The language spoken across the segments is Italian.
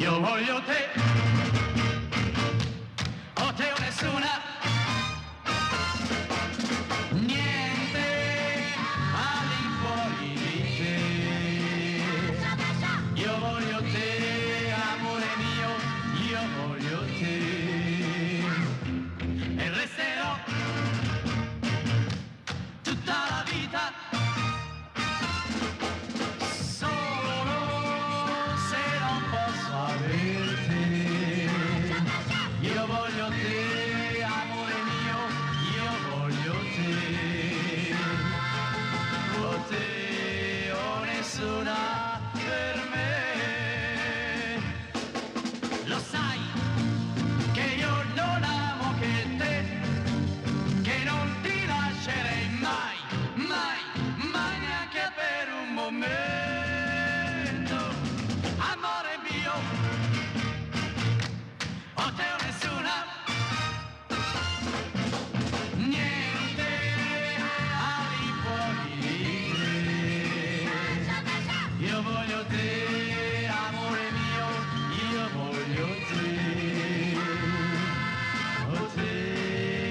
Io voglio te, o te o nessuna, niente al di fuori di te. Io voglio te, amore mio, io voglio te. E resterò tutta la vita solo se non posso averti. Io voglio te, amore mio, io voglio te. O te o nessuna per me. Lo sai che io non amo che te, che non ti lascerei mai, mai, mai neanche per un momento. Amore mio, o te o nessuna, niente al di fuori di te. Io voglio te, amore mio, io voglio te. O te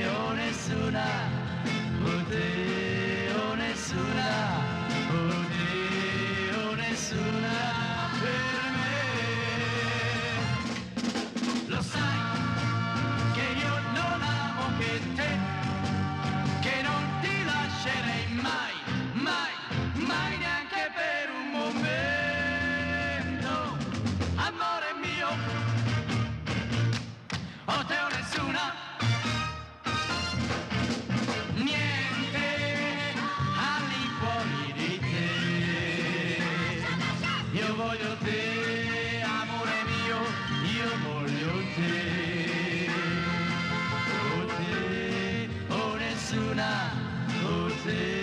o nessuna, o te o nessuna, o te o nessuna per me. Lo sai che io non amo che te, che non ti lascerei mai, mai, mai neanche per un momento. Amore mio, o te o nessuna, niente al di fuori di te. Io voglio te, amore mio, io voglio te. O te o nessuna, o te